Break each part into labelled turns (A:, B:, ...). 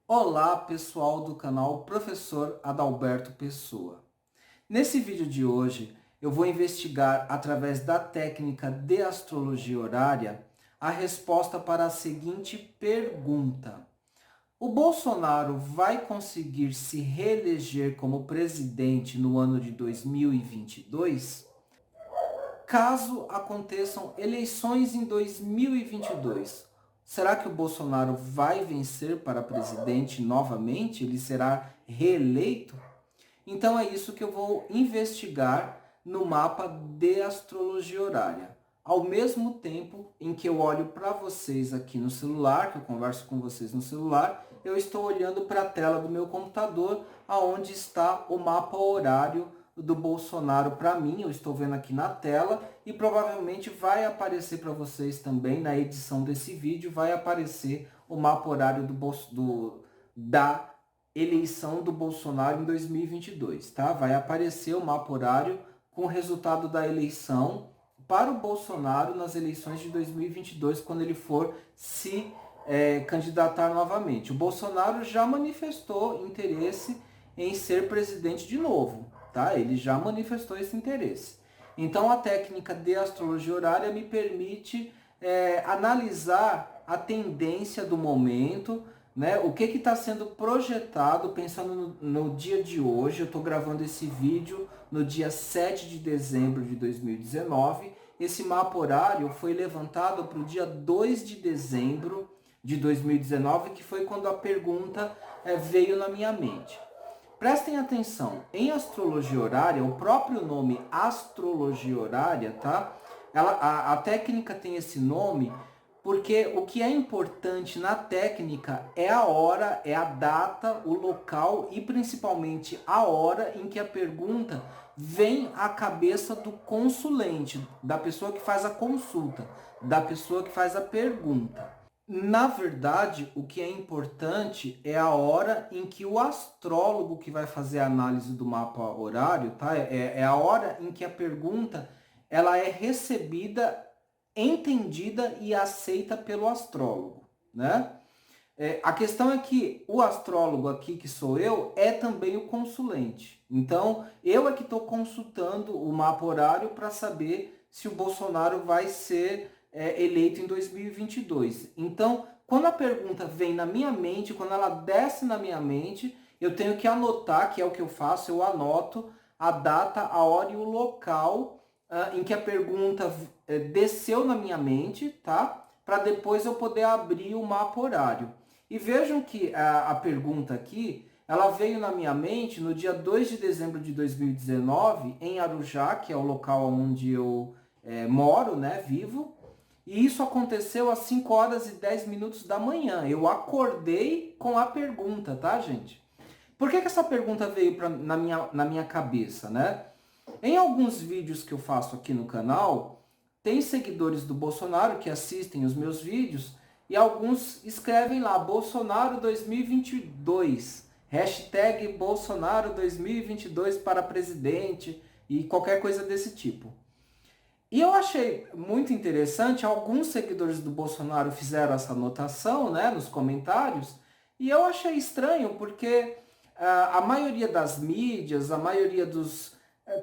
A: Olá, pessoal do canal Professor Adalberto Pessoa. Nesse vídeo de hoje, eu vou investigar, através da técnica de astrologia horária, a resposta para a seguinte pergunta: o Bolsonaro vai conseguir se reeleger como presidente no ano de 2022? Caso aconteçam eleições em 2022, será que o Bolsonaro vai vencer para presidente novamente? Ele será reeleito? Então é isso que eu vou investigar no mapa de astrologia horária. Ao mesmo tempo em que eu olho para vocês aqui no celular, que eu converso com vocês no celular, eu estou olhando para a tela do meu computador, aonde está o mapa horário do Bolsonaro para mim. Eu estou vendo aqui na tela e provavelmente vai aparecer para vocês também na edição desse vídeo, vai aparecer o mapa horário da eleição do Bolsonaro em 2022, tá? Vai aparecer o mapa horário com o resultado da eleição para o Bolsonaro nas eleições de 2022, quando ele for se candidatar novamente. O Bolsonaro já manifestou interesse em ser presidente de novo, tá? Ele já manifestou esse interesse. Então a técnica de astrologia horária me permite analisar a tendência do momento, né? O que está sendo projetado, pensando no dia de hoje. Eu estou gravando esse vídeo no dia 7 de dezembro de 2019. Esse mapa horário foi levantado para o dia 2 de dezembro de 2019, que foi quando a pergunta veio na minha mente. Prestem atenção, em astrologia horária, o próprio nome astrologia horária, tá? A técnica tem esse nome porque o que é importante na técnica é a hora, é a data, o local e principalmente a hora em que a pergunta vem à cabeça do consulente, da pessoa que faz a consulta, da pessoa que faz a pergunta. Na verdade, o que é importante é a hora em que o astrólogo que vai fazer a análise do mapa horário, tá? É a hora em que a pergunta ela é recebida, entendida e aceita pelo astrólogo, né? A questão é que o astrólogo aqui, que sou eu, é também o consulente. Então, eu é que estou consultando o mapa horário para saber se o Bolsonaro vai ser eleito em 2022. Então, quando a pergunta vem na minha mente, quando ela desce na minha mente, eu tenho que anotar, que é o que eu faço, eu anoto a data, a hora e o local em que a pergunta desceu na minha mente, tá? Para depois eu poder abrir o mapa horário. E vejam que a pergunta aqui, ela veio na minha mente no dia 2 de dezembro de 2019, em Arujá, que é o local onde eu moro, né, vivo. E isso aconteceu às 5 horas e 10 minutos da manhã. Eu acordei com a pergunta, tá, gente? Por que essa pergunta veio na minha cabeça, né? Em alguns vídeos que eu faço aqui no canal, tem seguidores do Bolsonaro que assistem os meus vídeos e alguns escrevem lá Bolsonaro 2022, hashtag Bolsonaro 2022 para presidente e qualquer coisa desse tipo. E eu achei muito interessante, alguns seguidores do Bolsonaro fizeram essa anotação, né, nos comentários, e eu achei estranho porque a maioria das mídias, a maioria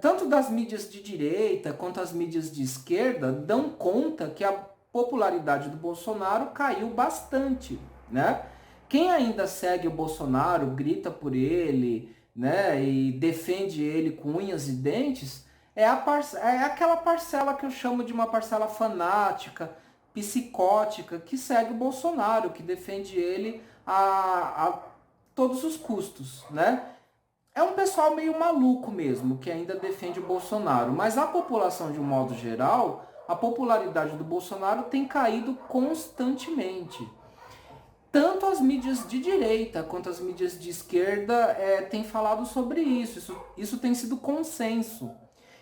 A: tanto das mídias de direita quanto as mídias de esquerda, dão conta que a popularidade do Bolsonaro caiu bastante, né? Quem ainda segue o Bolsonaro, grita por ele, né, e defende ele com unhas e dentes, é aquela parcela que eu chamo de uma parcela fanática, psicótica, que segue o Bolsonaro, que defende ele a todos os custos, né? É um pessoal meio maluco mesmo, que ainda defende o Bolsonaro. Mas a população, de um modo geral, a popularidade do Bolsonaro tem caído constantemente. Tanto as mídias de direita quanto as mídias de esquerda têm falado sobre isso tem sido consenso.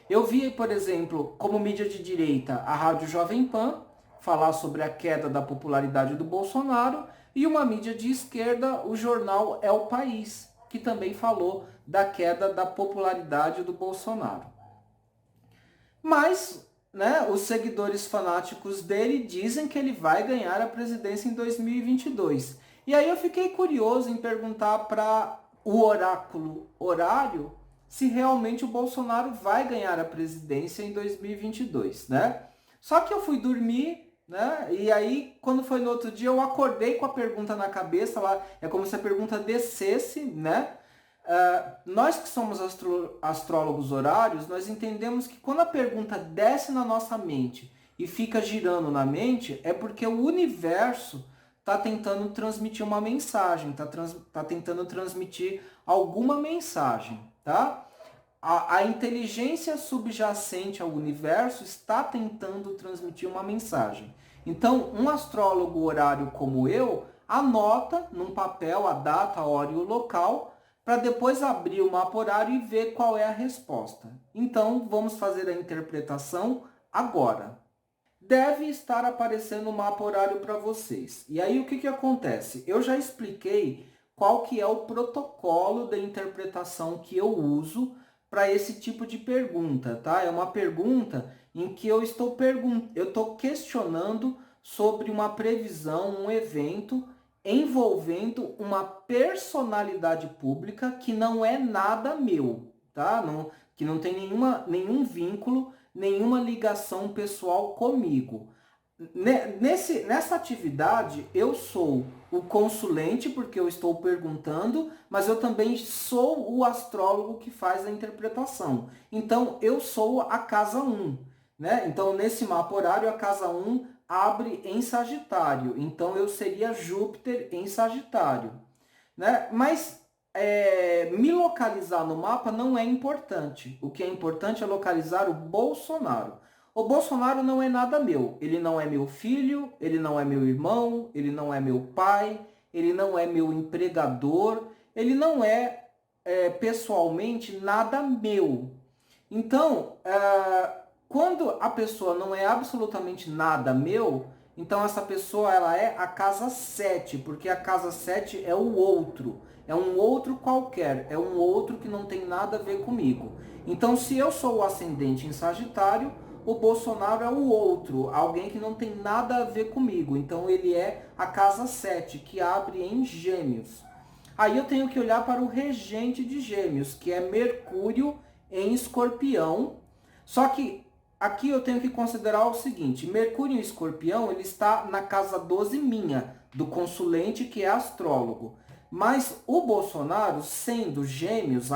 A: Eu vi, por exemplo, como mídia de direita, a Rádio Jovem Pan falar sobre a queda da popularidade do Bolsonaro, e uma mídia de esquerda, o jornal É o País, que também falou da queda da popularidade do Bolsonaro. Mas, né, os seguidores fanáticos dele dizem que ele vai ganhar a presidência em 2022. E aí eu fiquei curioso em perguntar para o oráculo horário se realmente o Bolsonaro vai ganhar a presidência em 2022, né? Só que eu fui dormir, né? E aí, quando foi no outro dia, eu acordei com a pergunta na cabeça, lá é como se a pergunta descesse, né? Nós que somos astrólogos horários, nós entendemos que quando a pergunta desce na nossa mente e fica girando na mente, é porque o universo está tentando transmitir uma mensagem, está tentando transmitir alguma mensagem, tá? A inteligência subjacente ao universo está tentando transmitir uma mensagem. Então, um astrólogo horário como eu anota num papel a data, a hora e o local, para depois abrir o mapa horário e ver qual é a resposta. Então, vamos fazer a interpretação agora. Deve estar aparecendo o mapa horário para vocês. E aí o que acontece? Eu já expliquei qual que é o protocolo da interpretação que eu uso para esse tipo de pergunta, tá? É uma pergunta em que eu estou questionando sobre uma previsão, um evento envolvendo uma personalidade pública que não é nada meu, tá? Que não tem nenhum vínculo, nenhuma ligação pessoal comigo. Nessa atividade, eu sou o consulente, porque eu estou perguntando, mas eu também sou o astrólogo que faz a interpretação. Então, eu sou a casa 1. Né? Então, nesse mapa horário, a casa 1 abre em Sagitário. Então, eu seria Júpiter em Sagitário. Né? Mas me localizar no mapa não é importante. O que é importante é localizar o Bolsonaro. O Bolsonaro não é nada meu. Ele não é meu filho, ele não é meu irmão, ele não é meu pai, ele não é meu empregador, ele não é, pessoalmente nada meu. Então, quando a pessoa não é absolutamente nada meu, então essa pessoa ela é a casa 7, porque a casa 7 é o outro. É um outro qualquer, é um outro que não tem nada a ver comigo. Então, se eu sou o ascendente em Sagitário, o Bolsonaro é o outro, alguém que não tem nada a ver comigo. Então, ele é a casa 7, que abre em Gêmeos. Aí eu tenho que olhar para o regente de Gêmeos, que é Mercúrio em Escorpião. Só que aqui eu tenho que considerar o seguinte, Mercúrio em Escorpião, ele está na casa 12 minha, do consulente que é astrólogo. Mas o Bolsonaro, sendo Gêmeos,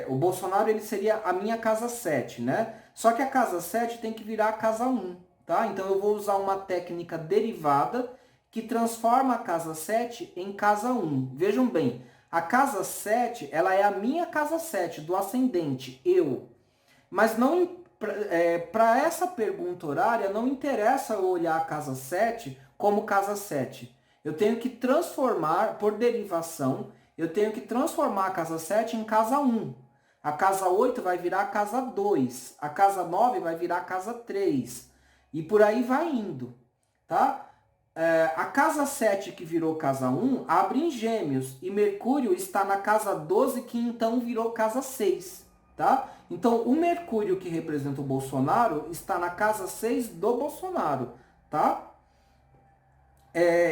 A: o Bolsonaro ele seria a minha casa 7, né? Só que a casa 7 tem que virar a casa 1, tá? Então eu vou usar uma técnica derivada que transforma a casa 7 em casa 1. Vejam bem, a casa 7, ela é a minha casa 7, do ascendente, eu. Mas não para essa pergunta horária, não interessa eu olhar a casa 7 como casa 7. Eu tenho que transformar, por derivação, eu tenho que transformar a casa 7 em casa 1. A casa 8 vai virar a casa 2. A casa 9 vai virar a casa 3. E por aí vai indo, tá? A casa 7 que virou casa 1 abre em Gêmeos. E Mercúrio está na casa 12 que então virou casa 6, tá? Então o Mercúrio que representa o Bolsonaro está na casa 6 do Bolsonaro, tá?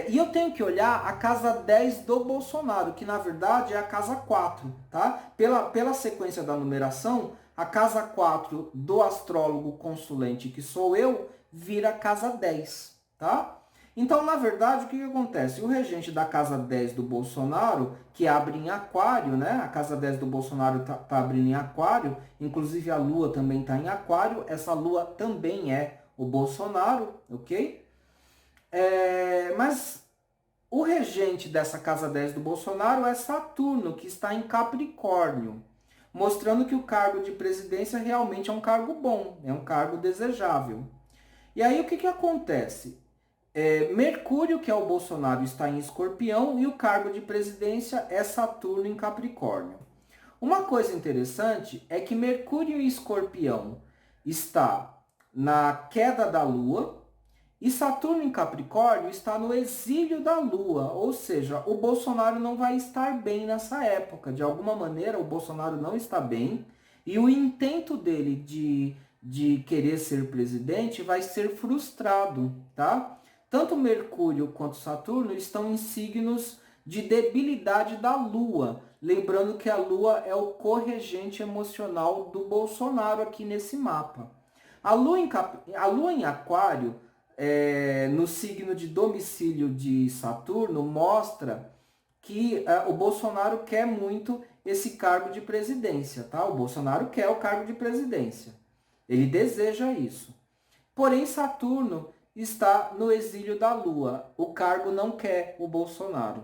A: E eu tenho que olhar a casa 10 do Bolsonaro, que na verdade é a casa 4, tá? Pela sequência da numeração, a casa 4 do astrólogo consulente, que sou eu, vira casa 10, tá? Então, na verdade, o que acontece? O regente da casa 10 do Bolsonaro, que abre em Aquário, né? A casa 10 do Bolsonaro tá abrindo em Aquário, inclusive a Lua também está em Aquário, essa Lua também é o Bolsonaro, ok? Mas o regente dessa casa 10 do Bolsonaro é Saturno, que está em Capricórnio, mostrando que o cargo de presidência realmente é um cargo bom, é um cargo desejável. E aí o que acontece? Mercúrio, que é o Bolsonaro, está em Escorpião e o cargo de presidência é Saturno em Capricórnio. Uma coisa interessante é que Mercúrio em Escorpião está na queda da Lua, e Saturno em Capricórnio está no exílio da Lua, ou seja, o Bolsonaro não vai estar bem nessa época. De alguma maneira, o Bolsonaro não está bem e o intento dele de querer ser presidente vai ser frustrado, tá? tanto Mercúrio quanto Saturno estão em signos de debilidade da Lua. Lembrando que a Lua é o corregente emocional do Bolsonaro aqui nesse mapa. A Lua em Aquário, no signo de domicílio de Saturno, mostra que o Bolsonaro quer muito esse cargo de presidência, tá? O Bolsonaro quer o cargo de presidência. Ele deseja isso. Porém, Saturno está no exílio da Lua. O cargo não quer o Bolsonaro.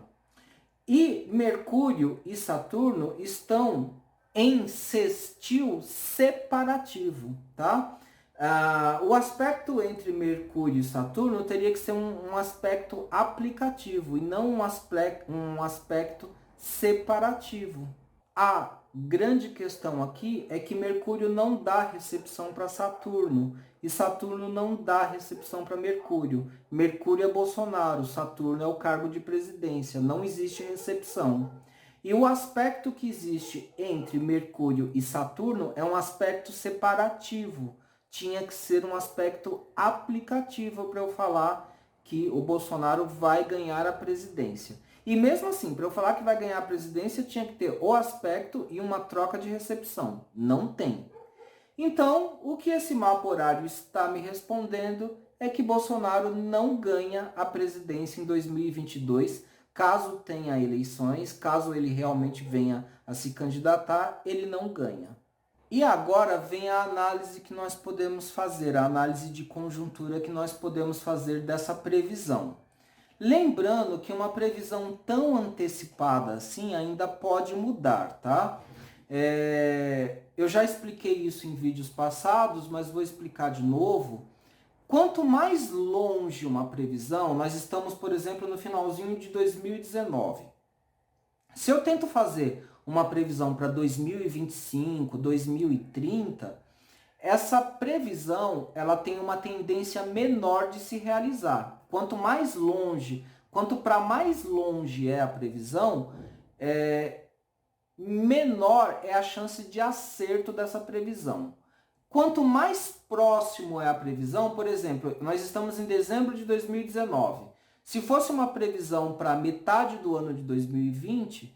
A: E Mercúrio e Saturno estão em sextil separativo, tá? O aspecto entre Mercúrio e Saturno teria que ser um aspecto aplicativo e não um aspecto separativo. A grande questão aqui é que Mercúrio não dá recepção para Saturno e Saturno não dá recepção para Mercúrio. Mercúrio é Bolsonaro, Saturno é o cargo de presidência, não existe recepção. E o aspecto que existe entre Mercúrio e Saturno é um aspecto separativo. Tinha que ser um aspecto aplicativo para eu falar que o Bolsonaro vai ganhar a presidência. E mesmo assim, para eu falar que vai ganhar a presidência, tinha que ter o aspecto e uma troca de recepção. Não tem. Então, o que esse mapa horário está me respondendo é que Bolsonaro não ganha a presidência em 2022, caso tenha eleições, caso ele realmente venha a se candidatar, ele não ganha. E agora vem a análise que nós podemos fazer, a análise de conjuntura que nós podemos fazer dessa previsão. Lembrando que uma previsão tão antecipada assim ainda pode mudar, tá? Eu já expliquei isso em vídeos passados, mas vou explicar de novo. Quanto mais longe uma previsão, nós estamos, por exemplo, no finalzinho de 2019. Se eu tento fazer uma previsão para 2025, 2030, essa previsão ela tem uma tendência menor de se realizar. Quanto mais longe, quanto para mais longe é a previsão, menor é a chance de acerto dessa previsão. Quanto mais próximo é a previsão, por exemplo, nós estamos em dezembro de 2019. Se fosse uma previsão para metade do ano de 2020,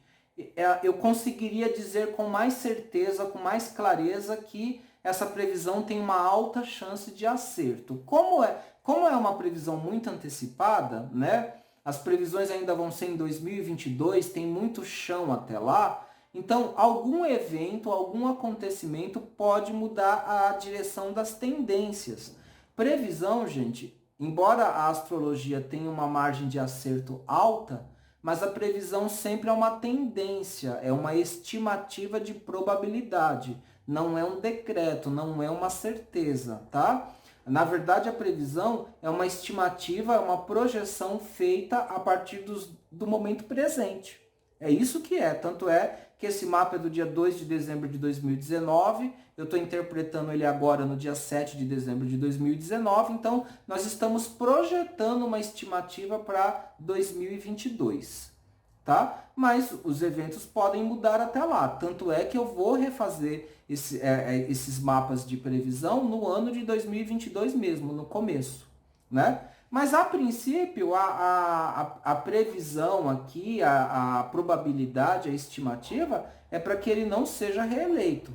A: eu conseguiria dizer com mais certeza, com mais clareza que essa previsão tem uma alta chance de acerto. Como é uma previsão muito antecipada, né? As previsões ainda vão ser em 2022, tem muito chão até lá. Então, algum evento, algum acontecimento pode mudar a direção das tendências. Previsão, gente, embora a astrologia tenha uma margem de acerto alta, mas a previsão sempre é uma tendência, é uma estimativa de probabilidade. Não é um decreto, não é uma certeza, tá? Na verdade, a previsão é uma estimativa, é uma projeção feita a partir do momento presente. É isso que é. Tanto é que esse mapa é do dia 2 de dezembro de 2019. Eu estou interpretando ele agora no dia 7 de dezembro de 2019. Então, nós estamos projetando uma estimativa para 2022. Tá? Mas os eventos podem mudar até lá. Tanto é que eu vou refazer esses mapas de previsão no ano de 2022 mesmo, no começo, né? Mas a princípio, a previsão aqui, a probabilidade, a estimativa é para que ele não seja reeleito.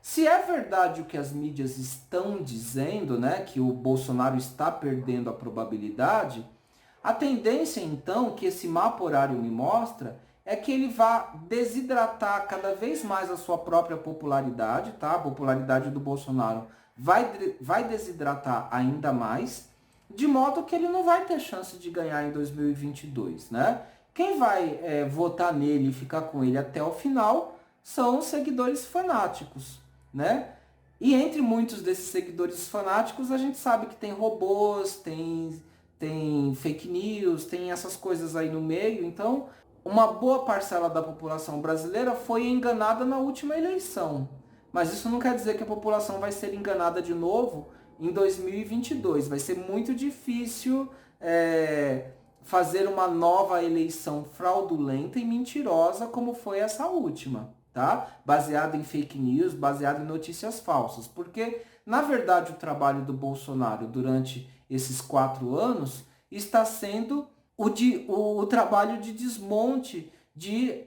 A: Se é verdade o que as mídias estão dizendo, né, que o Bolsonaro está perdendo a probabilidade, a tendência, então, que esse mapa horário me mostra é que ele vá desidratar cada vez mais a sua própria popularidade, tá? A popularidade do Bolsonaro vai desidratar ainda mais, de modo que ele não vai ter chance de ganhar em 2022, né? Quem vai votar nele e ficar com ele até o final são os seguidores fanáticos, né? E entre muitos desses seguidores fanáticos, a gente sabe que tem robôs, tem fake news, tem essas coisas aí no meio. Então, uma boa parcela da população brasileira foi enganada na última eleição. Mas isso não quer dizer que a população vai ser enganada de novo em 2022. Vai ser muito difícil fazer uma nova eleição fraudulenta e mentirosa como foi essa última, tá? Baseada em fake news, baseada em notícias falsas. Porque, na verdade, o trabalho do Bolsonaro durante esses 4 anos está sendo o trabalho de desmonte de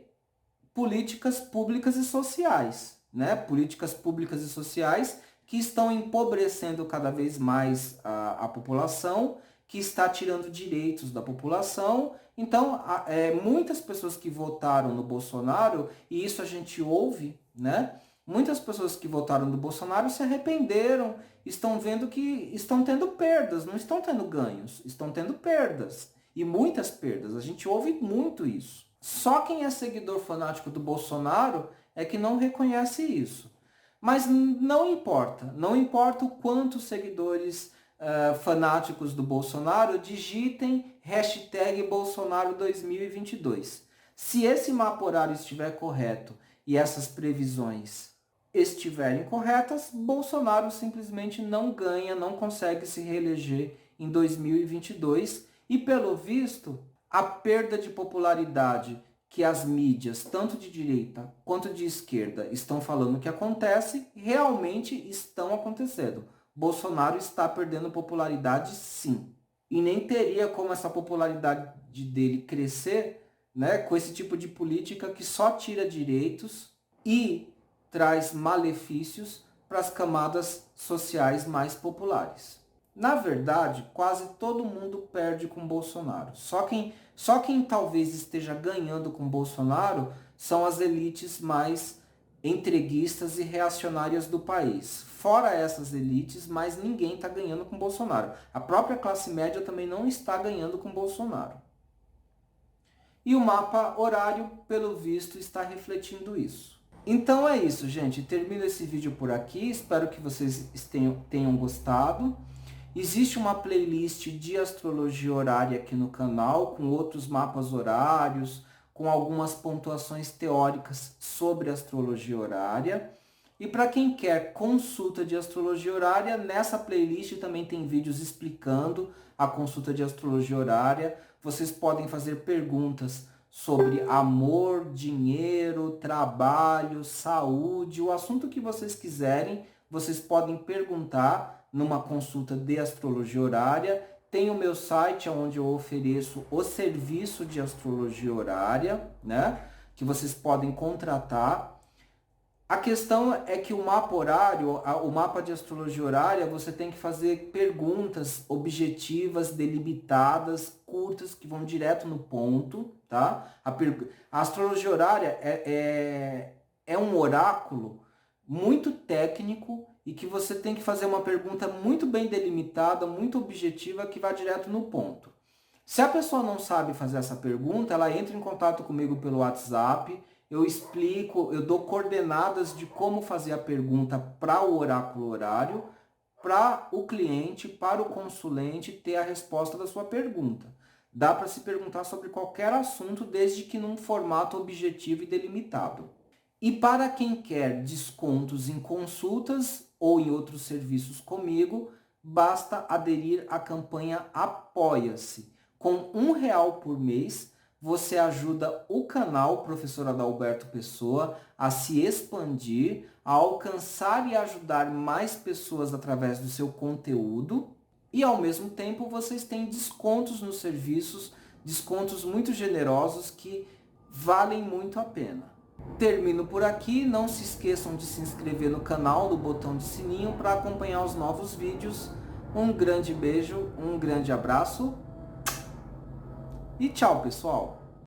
A: políticas públicas e sociais, né? Políticas públicas e sociais que estão empobrecendo cada vez mais a população, que está tirando direitos da população. Então, muitas pessoas que votaram no Bolsonaro, e isso a gente ouve, né? Muitas pessoas que votaram no Bolsonaro se arrependeram, estão vendo que estão tendo perdas, não estão tendo ganhos, estão tendo perdas. E muitas perdas, a gente ouve muito isso. Só quem é seguidor fanático do Bolsonaro é que não reconhece isso. Mas não importa, não importa o quanto seguidores fanáticos do Bolsonaro digitem hashtag Bolsonaro 2022. Se esse mapa horário estiver correto e essas previsões estiverem corretas, Bolsonaro simplesmente não ganha, não consegue se reeleger em 2022 e, pelo visto, a perda de popularidade que as mídias, tanto de direita quanto de esquerda, estão falando que acontece, realmente estão acontecendo. Bolsonaro está perdendo popularidade, sim. E nem teria como essa popularidade dele crescer, né, com esse tipo de política que só tira direitos e traz malefícios para as camadas sociais mais populares. Na verdade, quase todo mundo perde com Bolsonaro. Só quem talvez esteja ganhando com Bolsonaro são as elites mais entreguistas e reacionárias do país. Fora essas elites, mais ninguém está ganhando com Bolsonaro. A própria classe média também não está ganhando com Bolsonaro. E o mapa horário, pelo visto, está refletindo isso. Então é isso, gente. Termino esse vídeo por aqui. Espero que vocês tenham gostado. Existe uma playlist de astrologia horária aqui no canal, com outros mapas horários, com algumas pontuações teóricas sobre astrologia horária. E para quem quer consulta de astrologia horária, nessa playlist também tem vídeos explicando a consulta de astrologia horária. Vocês podem fazer perguntas sobre amor, dinheiro, trabalho, saúde, o assunto que vocês quiserem, vocês podem perguntar numa consulta de astrologia horária. Tem o meu site onde eu ofereço o serviço de astrologia horária, né? Que vocês podem contratar. A questão é que o mapa horário, o mapa de astrologia horária, você tem que fazer perguntas objetivas, delimitadas, curtas, que vão direto no ponto, tá? A astrologia horária é um oráculo muito técnico e que você tem que fazer uma pergunta muito bem delimitada, muito objetiva, que vai direto no ponto. Se a pessoa não sabe fazer essa pergunta, ela entra em contato comigo pelo WhatsApp, eu explico, eu dou coordenadas de como fazer a pergunta para o oráculo horário, para o cliente, para o consulente ter a resposta da sua pergunta. Dá para se perguntar sobre qualquer assunto, desde que num formato objetivo e delimitado. E para quem quer descontos em consultas ou em outros serviços comigo, basta aderir à campanha Apoia-se. Com R$1 por mês, você ajuda o canal Professor Adalberto Pessoa a se expandir, a alcançar e ajudar mais pessoas através do seu conteúdo. E ao mesmo tempo vocês têm descontos nos serviços, descontos muito generosos que valem muito a pena. Termino por aqui, não se esqueçam de se inscrever no canal, no botão de sininho para acompanhar os novos vídeos. Um grande beijo, um grande abraço e tchau, pessoal!